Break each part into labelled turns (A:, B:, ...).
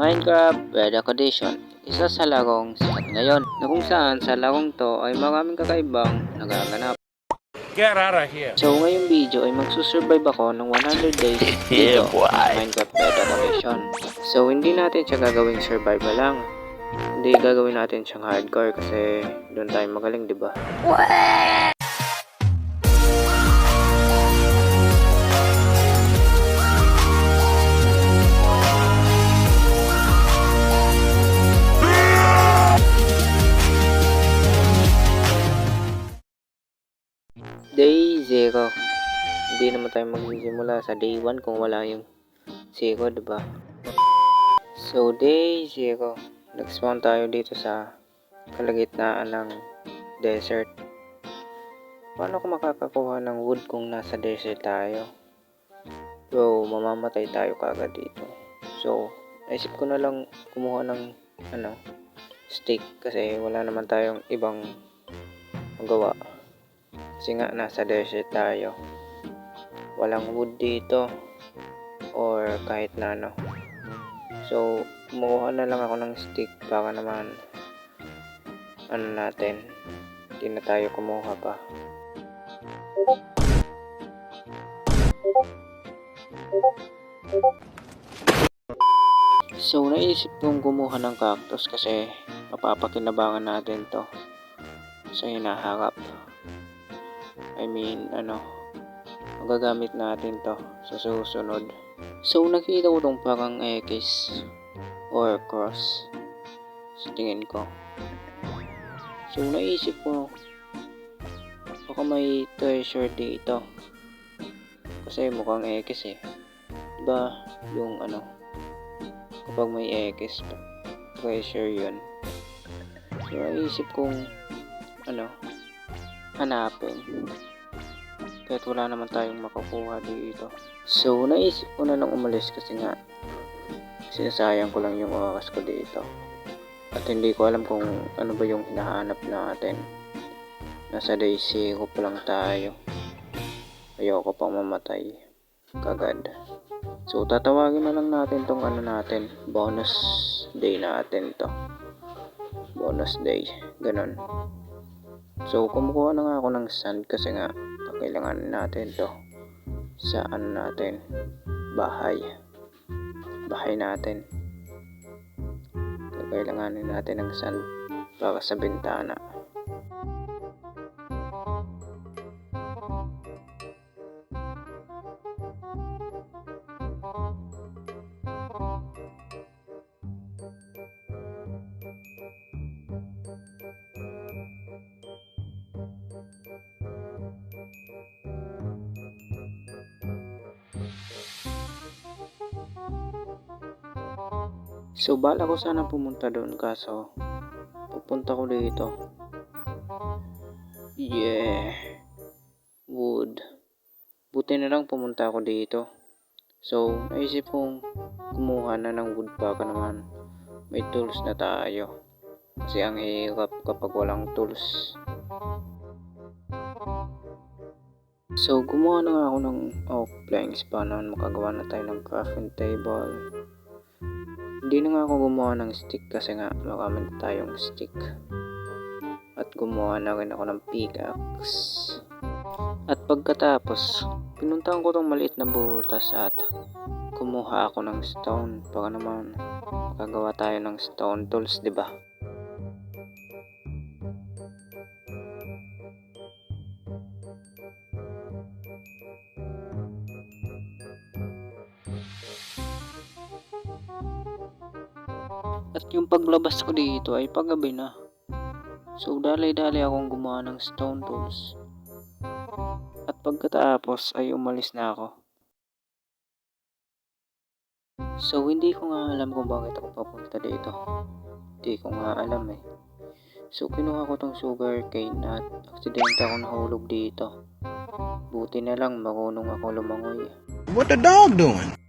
A: Minecraft Bed Edition, isa sa larong sikat ngayon na kung saan sa larong to ay maraming kakaibang nagaganap.
B: Get out of here.
A: So ngayong video ay magsusurvive ako ng 100 days dito sa Minecraft Bed Edition. So hindi natin siya gagawing survival lang. Hindi gagawin natin siyang hardcore kasi doon tayo magaling, di ba? Day 0. Hindi naman tayo magsisimula sa day 1 kung wala yung 0, diba? So, day 0. Nag-spawn tayo dito sa kalagitnaan ng desert. Paano ko makakakuha ng wood kung nasa desert tayo? So, mamamatay tayo kagad dito. So, naisip ko na lang kumuha ng stick kasi wala naman tayong ibang magawa. Kasi nga nasa desert tayo, walang wood dito or kahit na ano. So kumuha na lang ako ng stick para naman natin, hindi na tayo kumuha pa. So naisip kong kumuha ng cactus kasi mapapakinabangan natin to sa hinaharap. Magagamit natin to sa susunod. So nakita ko tong parang X or cross sa tingin ko. So naisip ko baka may treasure dito kasi mukhang X eh, diba? Yung kapag may X, treasure yun. So naisip kong hanapin kahit wala naman tayong makukuha dito. So naisip ko na lang umalis kasi nga sinasayang ko lang yung oras ko dito at hindi ko alam kung ano ba yung hinahanap natin. Nasa day 0 pa lang tayo, ayoko pang mamatay kagad. So tatawagin na lang natin tong bonus day natin to, bonus day, ganun. So kumukuha na nga ako ng sand kasi nga kailangan natin to sa bahay natin. Kailanganin natin ng sand para sa bintana. So bala ko sana pumunta doon kaso pupunta ko dito. Yeah, wood. Buti na lang pumunta ako dito. So naisip kong kumuha na ng wood para naman may tools na tayo. Kasi ang hirap kapag walang tools. So gumawa na nga ako ng oak planks para naman makagawa na tayo ng crafting table. Hindi na nga ako gumawa ng stick kasi nga marami tayong stick. At gumawa na rin ako ng pickaxe. At pagkatapos, pinuntahan ko tong maliit na butas at kumuha ako ng stone para naman makagawa tayo ng stone tools, di ba? At yung paglabas ko dito ay paggabi na. So dali-dali akong gumawa ng stone tools. At pagkatapos ay umalis na ako. So hindi ko nga alam kung bakit ako papunta dito. Hindi ko nga alam eh. So kinuha ko tong sugar cane at aksidente ako nahulog dito. Buti na lang marunong ako lumangoy.
B: What the dog doing?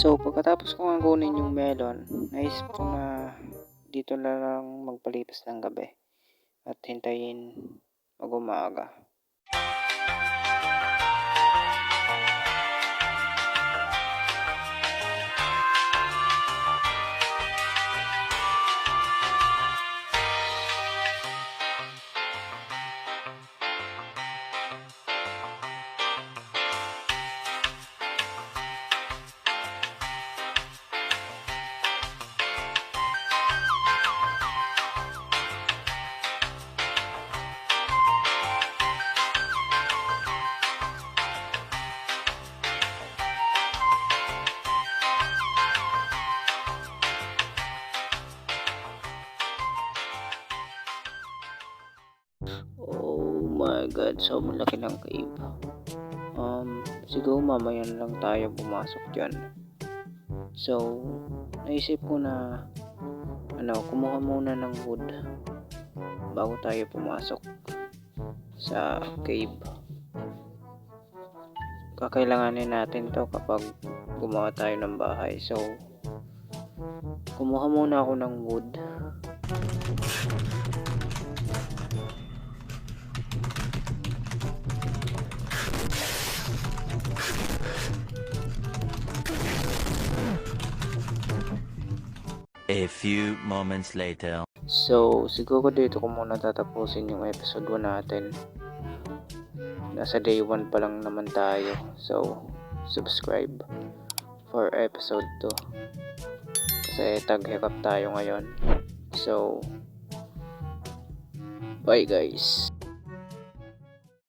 A: So, pagkatapos ko nga kunin yung melon, naisip ko na dito na lang magpalipas ng gabi at hintayin mag-umaga. Oh my god, so malaki ng cave. Siguro mamaya na lang tayo pumasok dyan. So, naisip ko na kumuha muna ng wood bago tayo pumasok sa cave. Kakailanganin natin to kapag gumawa tayo ng bahay. So, kumuha muna ako ng wood.
C: A few moments later.
A: So, siguro dito ko muna tatapusin yung episode 1 natin. Nasa day 1 pa lang naman tayo. So, subscribe for episode 2. Kasi taghirap tayo ngayon. So, bye guys.